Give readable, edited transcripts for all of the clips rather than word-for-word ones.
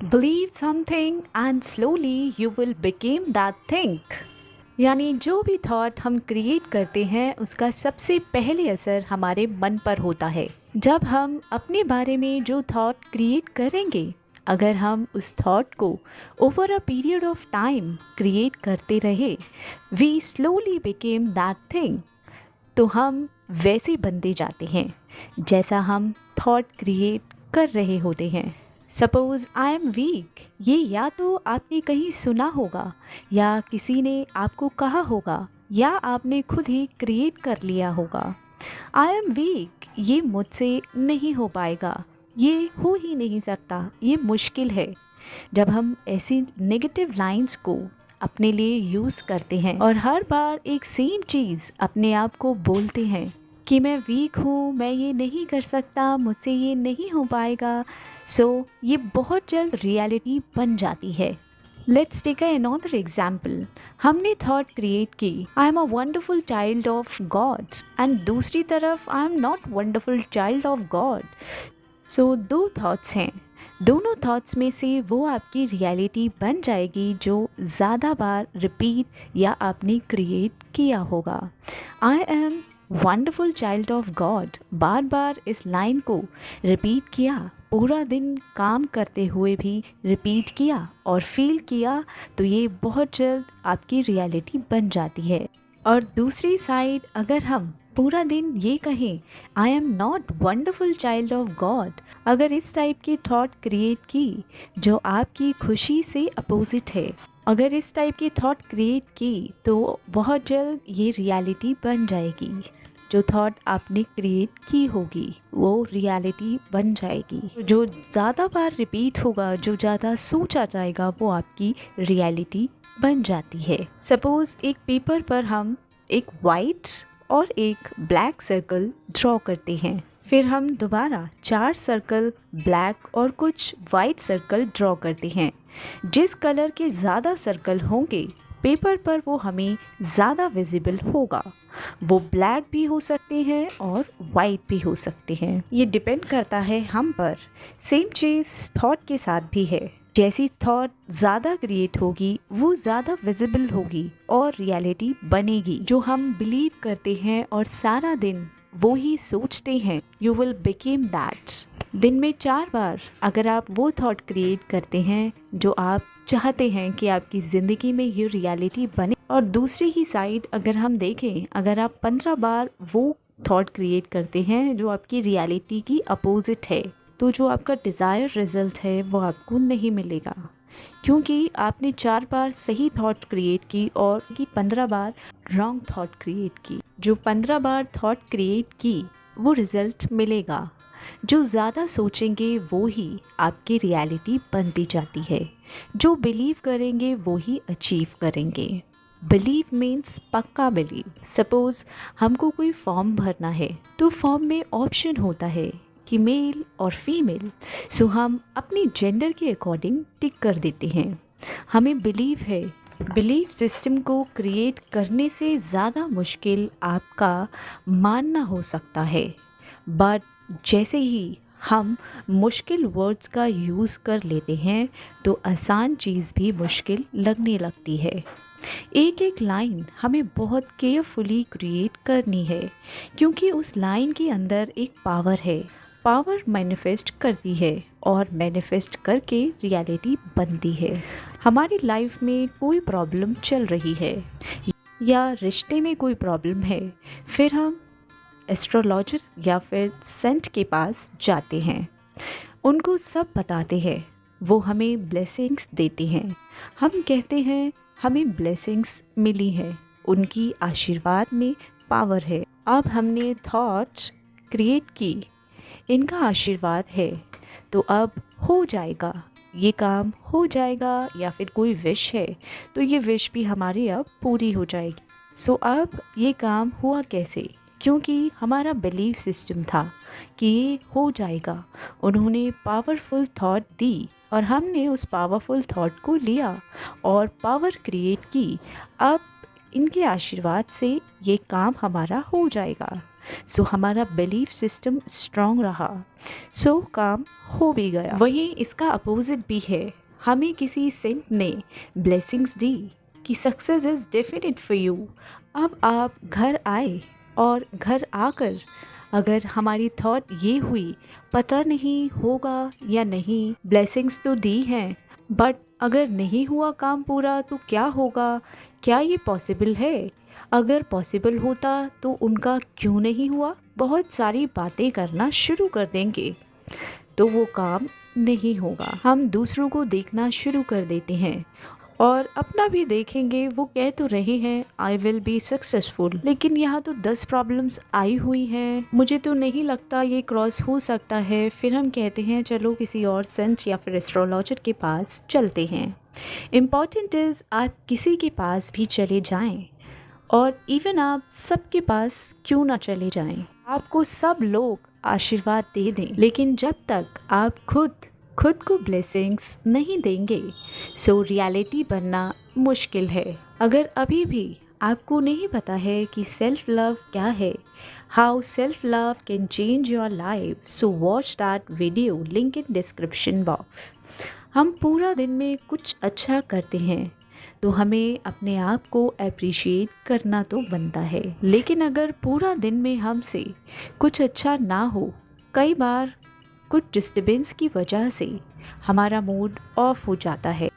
Believe something and slowly you will become that thing. यानी जो भी थॉट हम क्रिएट करते हैं उसका सबसे पहले असर हमारे मन पर होता है। जब हम अपने बारे में जो थॉट क्रिएट करेंगे, अगर हम उस थॉट को over a period of time create करते रहे, we slowly became that thing. तो हम वैसे बनते जाते हैं जैसा हम थॉट क्रिएट कर रहे होते हैं। सपोज़ आई एम वीक, ये या तो आपने कहीं सुना होगा, या किसी ने आपको कहा होगा, या आपने खुद ही क्रिएट कर लिया होगा। आई एम वीक, ये मुझसे नहीं हो पाएगा, ये हो ही नहीं सकता, ये मुश्किल है। जब हम ऐसी नेगेटिव लाइंस को अपने लिए यूज़ करते हैं और हर बार एक सेम चीज़ अपने आप को बोलते हैं कि मैं वीक हूँ, मैं ये नहीं कर सकता, मुझसे ये नहीं हो पाएगा, सो ये बहुत जल्द रियलिटी बन जाती है। Let's take another example. हमने थॉट क्रिएट की, I am a wonderful child of God, and दूसरी तरफ I am not wonderful child of God. So दो थॉट्स हैं, दोनों थॉट्स में से वो आपकी रियलिटी बन जाएगी जो ज़्यादा बार रिपीट या आपने क्रिएट किया होगा। I am wonderful child of God, बार बार इस लाइन को रिपीट किया, पूरा दिन काम करते हुए भी रिपीट किया और फील किया, तो ये बहुत जल्द आपकी रियलिटी बन जाती है। और दूसरी साइड, अगर हम पूरा दिन ये कहें आई am not wonderful child of God, अगर इस टाइप की थॉट क्रिएट की जो आपकी खुशी से अपोजिट है, अगर इस टाइप की थॉट क्रिएट की, तो बहुत जल्द ये रियलिटी बन जाएगी। जो थॉट आपने क्रिएट की होगी वो रियलिटी बन जाएगी। जो ज़्यादा बार रिपीट होगा, जो ज़्यादा सोचा जाएगा, वो आपकी रियलिटी बन जाती है। सपोज़ एक पेपर पर हम एक वाइट और एक ब्लैक सर्कल ड्रॉ करते हैं, फिर हम दोबारा 4 सर्कल ब्लैक और कुछ वाइट सर्कल ड्रॉ करते हैं। जिस कलर के ज़्यादा सर्कल होंगे पेपर पर वो हमें ज़्यादा विजिबल होगा। वो ब्लैक भी हो सकते हैं और वाइट भी हो सकते हैं, ये डिपेंड करता है हम पर। सेम चीज़ थॉट के साथ भी है, जैसी थॉट ज़्यादा क्रिएट होगी वो ज़्यादा विजिबल होगी और रियलिटी बनेगी। जो हम बिलीव करते हैं और सारा दिन वो ही सोचते हैं, यू विल बिकेम दैट। दिन में 4 बार अगर आप वो थॉट क्रिएट करते हैं जो आप चाहते हैं कि आपकी ज़िंदगी में ये रियलिटी बने, और दूसरी ही साइड अगर हम देखें, अगर आप 15 बार वो थॉट क्रिएट करते हैं जो आपकी रियलिटी की अपोजिट है, तो जो आपका डिज़ायर रिजल्ट है वो आपको नहीं मिलेगा, क्योंकि आपने 4 बार सही थॉट क्रिएट की और 15 बार रॉन्ग थॉट क्रिएट की। जो 15 बार थॉट क्रिएट की वो रिज़ल्ट मिलेगा। जो ज़्यादा सोचेंगे वो ही आपकी रियलिटी बनती जाती है। जो बिलीव करेंगे वो ही अचीव करेंगे। बिलीव मीन्स पक्का बिलीव। सपोज़ हमको कोई फॉर्म भरना है, तो फॉर्म में ऑप्शन होता है कि मेल और फीमेल, सो हम अपनी जेंडर के अकॉर्डिंग टिक कर देते हैं। हमें बिलीव है। बिलीफ सिस्टम को क्रिएट करने से ज़्यादा मुश्किल आपका मानना हो सकता है, बट जैसे ही हम मुश्किल वर्ड्स का यूज़ कर लेते हैं तो आसान चीज़ भी मुश्किल लगने लगती है। एक एक लाइन हमें बहुत केयरफुली क्रिएट करनी है, क्योंकि उस लाइन के अंदर एक पावर है। पावर मैनिफेस्ट करती है और मैनिफेस्ट करके रियलिटी बनती है। हमारी लाइफ में कोई प्रॉब्लम चल रही है या रिश्ते में कोई प्रॉब्लम है, फिर हम एस्ट्रोलॉजर या फिर सेंट के पास जाते हैं, उनको सब बताते हैं, वो हमें ब्लेसिंग्स देते हैं। हम कहते हैं हमें ब्लेसिंग्स मिली है, उनकी आशीर्वाद में पावर है। अब हमने थॉट क्रिएट की, इनका आशीर्वाद है, तो अब हो जाएगा, ये काम हो जाएगा, या फिर कोई विश है तो ये विश भी हमारी अब पूरी हो जाएगी। सो अब ये काम हुआ कैसे? क्योंकि हमारा बिलीफ सिस्टम था कि ये हो जाएगा। उन्होंने पावरफुल थॉट दी और हमने उस पावरफुल थॉट को लिया और पावर क्रिएट की। अब इनके आशीर्वाद से ये काम हमारा हो जाएगा। सो हमारा बिलीफ सिस्टम स्ट्रांग रहा, सो काम हो भी गया। वहीं इसका अपोजिट भी है, हमें किसी सेंट ने ब्लेसिंग्स दी कि success is definite for you. अब आप घर आए और घर आकर अगर हमारी थॉट ये हुई पता नहीं होगा या नहीं, ब्लेसिंग्स तो दी हैं बट अगर नहीं हुआ काम पूरा तो क्या होगा, क्या ये पॉसिबल है, अगर पॉसिबल होता तो उनका क्यों नहीं हुआ, बहुत सारी बातें करना शुरू कर देंगे तो वो काम नहीं होगा। हम दूसरों को देखना शुरू कर देते हैं और अपना भी देखेंगे। वो कह तो रहे हैं आई विल बी सक्सेसफुल, लेकिन यहाँ तो 10 प्रॉब्लम्स आई हुई हैं, मुझे तो नहीं लगता ये क्रॉस हो सकता है। फिर हम कहते हैं चलो किसी और सेंट या फिर एस्ट्रोलॉजर के पास चलते हैं। इम्पॉर्टेंट इज़ आप किसी के पास भी चले जाएं और इवन आप सबके पास क्यों ना चले जाएं, आपको सब लोग आशीर्वाद दे दें, लेकिन जब तक आप खुद को ब्लेसिंग्स नहीं देंगे सो रियलिटी बनना मुश्किल है। अगर अभी भी आपको नहीं पता है कि सेल्फ लव क्या है, how self love can change your life, so watch that video, link in description box. हम पूरा दिन में कुछ अच्छा करते हैं तो हमें अपने आप को अप्रिशिएट करना तो बनता है, लेकिन अगर पूरा दिन में हमसे कुछ अच्छा ना हो, कई बार कुछ डिस्टर्बेंस की वजह से हमारा मूड ऑफ हो जाता है।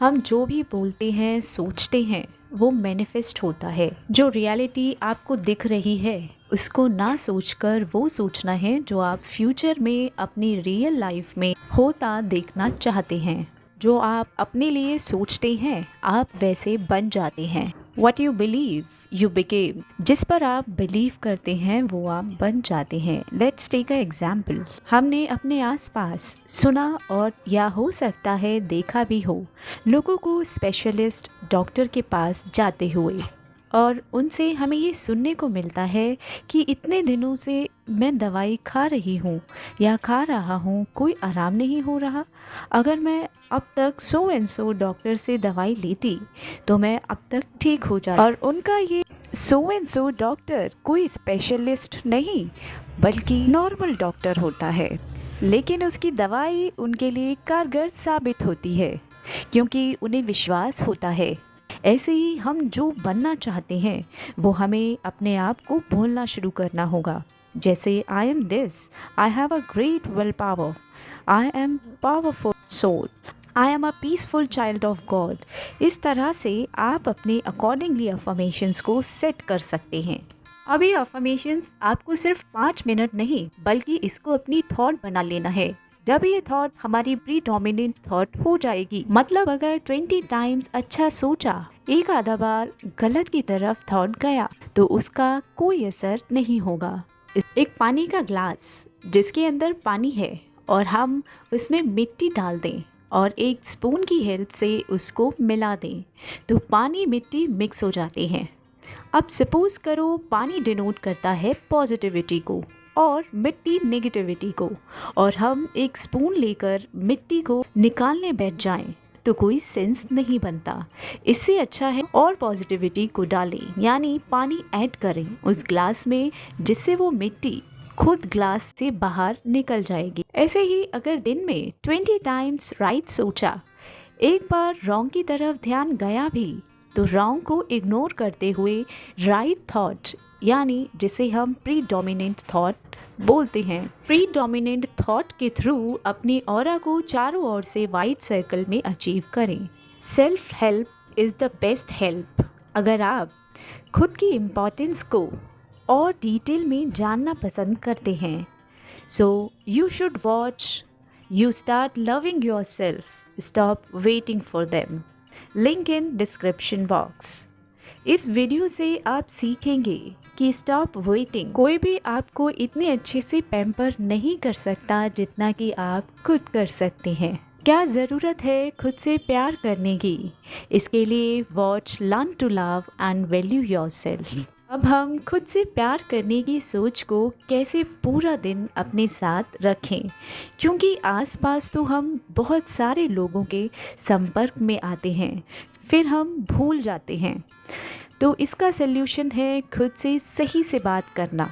हम जो भी बोलते हैं सोचते हैं वो मैनिफेस्ट होता है। जो रियलिटी आपको दिख रही है उसको ना सोचकर वो सोचना है जो आप फ्यूचर में अपनी रियल लाइफ में होता देखना चाहते हैं। जो आप अपने लिए सोचते हैं आप वैसे बन जाते हैं। What you believe you became। जिस पर आप बिलीव करते हैं वो आप बन जाते हैं। Let's take a example। हमने अपने आसपास सुना और या हो सकता है देखा भी हो लोगों को स्पेशलिस्ट डॉक्टर के पास जाते हुए, और उनसे हमें ये सुनने को मिलता है कि इतने दिनों से मैं दवाई खा रही हूँ या खा रहा हूँ, कोई आराम नहीं हो रहा। अगर मैं अब तक सो एंड सो डॉक्टर से दवाई लेती तो मैं अब तक ठीक हो जाती। और उनका ये सो एंड सो डॉक्टर कोई स्पेशलिस्ट नहीं बल्कि नॉर्मल डॉक्टर होता है, लेकिन उसकी दवाई उनके लिए कारगर साबित होती है क्योंकि उन्हें विश्वास होता है। ऐसे ही हम जो बनना चाहते हैं वो हमें अपने आप को बोलना शुरू करना होगा। जैसे I am this, I have a great will power, I am powerful soul, I am a peaceful child of God. इस तरह से आप अपने अकॉर्डिंगली अफर्मेशंस को सेट कर सकते हैं। अब ये अफर्मेशंस आपको सिर्फ 5 मिनट नहीं बल्कि इसको अपनी थॉट बना लेना है। जब ये थॉट हमारी प्रीडोमिनेंट थॉट हो जाएगी, मतलब अगर 20 टाइम्स अच्छा सोचा, एक आधा बार गलत की तरफ थॉट गया तो उसका कोई असर नहीं होगा। एक पानी का ग्लास जिसके अंदर पानी है और हम उसमें मिट्टी डाल दें और एक स्पून की हेल्प से उसको मिला दें तो पानी मिट्टी मिक्स हो जाते हैं। अब सपोज करो पानी डिनोट करता है पॉजिटिविटी को और मिट्टी नेगेटिविटी को, और हम एक स्पून लेकर मिट्टी को निकालने बैठ जाएं तो कोई सेंस नहीं बनता। इससे अच्छा है और पॉजिटिविटी को डालें, यानी पानी ऐड करें उस ग्लास में जिससे वो मिट्टी खुद ग्लास से बाहर निकल जाएगी। ऐसे ही अगर दिन में 20 टाइम्स राइट सोचा, एक बार रॉन्ग की तरफ ध्यान गया भी तो रॉन्ग को इग्नोर करते हुए राइट थॉट, यानी जिसे हम प्रीडोमिनेंट थॉट बोलते हैं, प्रीडोमिनेंट थॉट के थ्रू अपनी ऑरा को चारों ओर से वाइट सर्कल में अचीव करें। Self help is the best help. अगर आप खुद की इम्पोर्टेंस को और डिटेल में जानना पसंद करते हैं so you should watch you start loving your self, stop waiting for them. Link in description box. इस वीडियो से आप सीखेंगे कि स्टॉप वेटिंग। कोई भी आपको इतने अच्छे से पैम्पर नहीं कर सकता जितना कि आप खुद कर सकते हैं। क्या ज़रूरत है खुद से प्यार करने की? इसके लिए watch learn to love and value yourself. अब हम खुद से प्यार करने की सोच को कैसे पूरा दिन अपने साथ रखें, क्योंकि आसपास तो हम बहुत सारे लोगों के संपर्क में आते हैं फिर हम भूल जाते हैं। तो इसका सल्यूशन है खुद से सही से बात करना।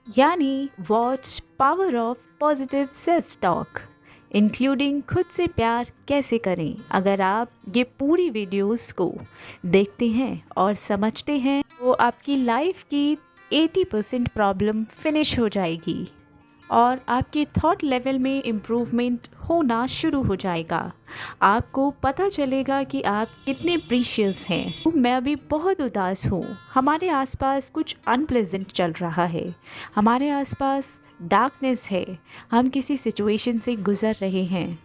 यानी watch power of positive self talk, including खुद से प्यार कैसे करें। अगर आप ये पूरी वीडियोस को देखते हैं और समझते हैं तो आपकी लाइफ की 80% प्रॉब्लम फिनिश हो जाएगी और आपके थॉट लेवल में इम्प्रूवमेंट होना शुरू हो जाएगा। आपको पता चलेगा कि आप कितने प्रीशियस हैं। मैं अभी बहुत उदास हूँ, हमारे आसपास कुछ अनप्लेजेंट चल रहा है, हमारे आसपास डार्कनेस है, हम किसी सिचुएशन से गुजर रहे हैं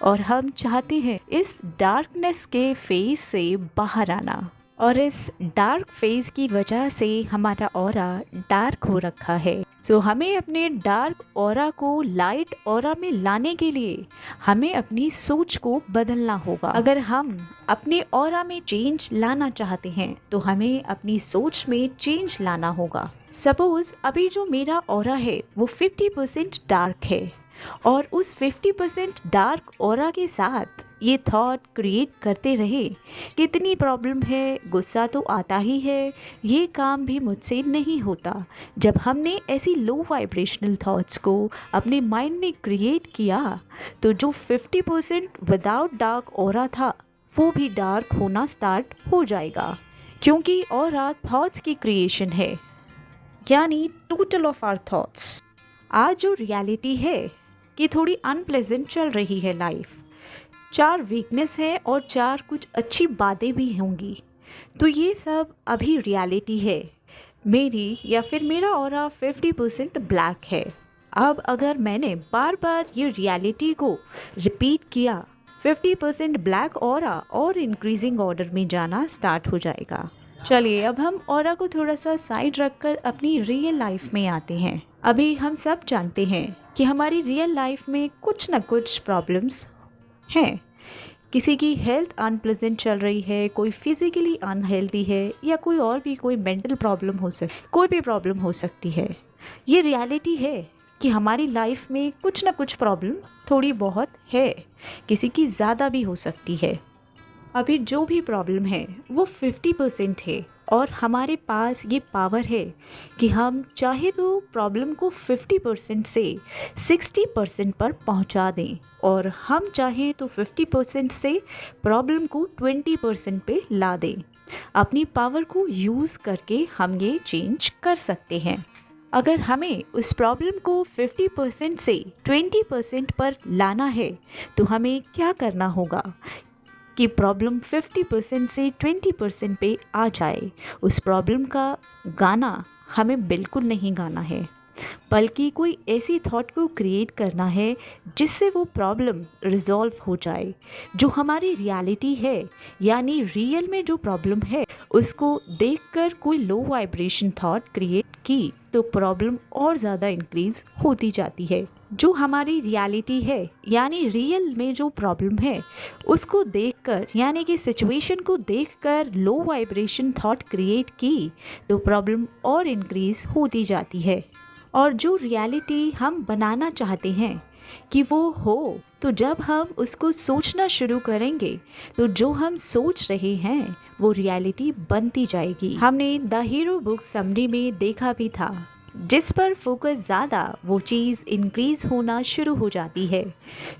और हम चाहते हैं इस डार्कनेस के फेज से बाहर आना। और इस डार्क फेज की वजह से हमारा ऑरा डार्क हो रखा है। सो हमें अपने डार्क ऑरा को लाइट ऑरा में लाने के लिए हमें अपनी सोच को बदलना होगा। अगर हम अपने ऑरा में चेंज लाना चाहते हैं तो हमें अपनी सोच में चेंज लाना होगा। सपोज अभी जो मेरा ऑरा है वो 50% डार्क है और उस 50% डार्क ऑरा के साथ ये थॉट क्रिएट करते रहे, कितनी प्रॉब्लम है, गुस्सा तो आता ही है, ये काम भी मुझसे नहीं होता। जब हमने ऐसी लो वाइब्रेशनल थॉट्स को अपने माइंड में क्रिएट किया तो जो 50% विदाउट डार्क ऑरा था वो भी डार्क होना स्टार्ट हो जाएगा, क्योंकि ऑरा थॉट्स की क्रिएशन है, यानी टोटल ऑफ आवर थॉट्स। आज जो रियलिटी है कि थोड़ी अनप्लेजेंट चल रही है लाइफ, 4 वीकनेस है और 4 कुछ अच्छी बातें भी होंगी, तो ये सब अभी रियलिटी है मेरी, या फिर मेरा ऑरा 50% ब्लैक है। अब अगर मैंने बार बार ये रियलिटी को रिपीट किया, 50% ब्लैक ऑरा और इंक्रीजिंग ऑर्डर में जाना स्टार्ट हो जाएगा। चलिए अब हम ऑरा को थोड़ा सा साइड रखकर अपनी रियल लाइफ में आते हैं। अभी हम सब जानते हैं कि हमारी रियल लाइफ में कुछ ना कुछ प्रॉब्लम्स हैं। किसी की हेल्थ अनप्लेजेंट चल रही है, कोई फिजिकली अनहेल्दी है, या कोई और भी कोई मेंटल प्रॉब्लम हो कोई भी प्रॉब्लम हो सकती है। ये रियलिटी है कि हमारी लाइफ में कुछ ना कुछ प्रॉब्लम थोड़ी बहुत है, किसी की ज़्यादा भी हो सकती है। अभी जो भी प्रॉब्लम है वो 50% है और हमारे पास ये पावर है कि हम चाहे तो प्रॉब्लम को 50% से 60% पर पहुंचा दें, और हम चाहें तो 50% से प्रॉब्लम को 20% पे ला दें। अपनी पावर को यूज़ करके हम ये चेंज कर सकते हैं। अगर हमें उस प्रॉब्लम को 50% से 20% पर लाना है तो हमें क्या करना होगा कि प्रॉब्लम 50% से 20% पे आ जाए। उस प्रॉब्लम का गाना हमें बिल्कुल नहीं गाना है, बल्कि कोई ऐसी थॉट को क्रिएट करना है जिससे वो प्रॉब्लम रिजॉल्व हो जाए। जो हमारी रियलिटी है, यानी रियल में जो प्रॉब्लम है, उसको देखकर कोई लो वाइब्रेशन थॉट क्रिएट की तो प्रॉब्लम और ज़्यादा इंक्रीज होती जाती है। जो हमारी रियलिटी है, यानी रियल में जो प्रॉब्लम है, उसको देखकर, यानी कि सिचुएशन को देखकर लो वाइब्रेशन थॉट क्रिएट की तो प्रॉब्लम और इंक्रीज होती जाती है। और जो रियलिटी हम बनाना चाहते हैं कि वो हो, तो जब हम उसको सोचना शुरू करेंगे तो जो हम सोच रहे हैं वो रियलिटी बनती जाएगी। हमने द हीरो बुक समरी में देखा भी था, जिस पर फोकस ज़्यादा वो चीज़ इंक्रीज होना शुरू हो जाती है।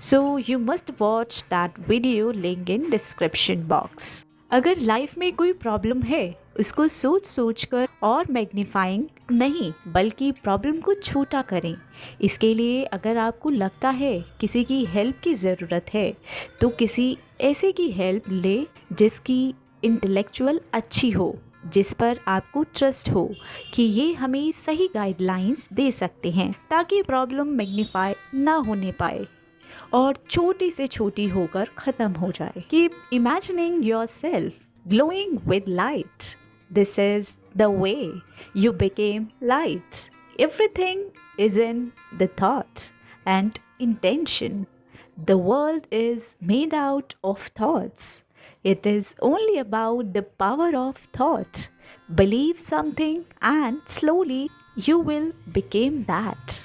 So you must watch that video, link in description box. अगर लाइफ में कोई प्रॉब्लम है उसको सोच सोच कर और मैग्नीफाइंग नहीं, बल्कि प्रॉब्लम को छोटा करें। इसके लिए अगर आपको लगता है किसी की हेल्प की ज़रूरत है तो किसी ऐसे की हेल्प ले जिसकी इंटेलेक्चुअल अच्छी हो, जिस पर आपको ट्रस्ट हो कि ये हमें सही गाइडलाइंस दे सकते हैं, ताकि प्रॉब्लम मैग्नीफाई ना होने पाए और छोटी से छोटी होकर ख़त्म हो जाए। Keep imagining yourself glowing with light. This is the way you became light. Everything is in the thought and intention. The world is made out of thoughts. It is only about the power of thought. Believe something and slowly you will become that.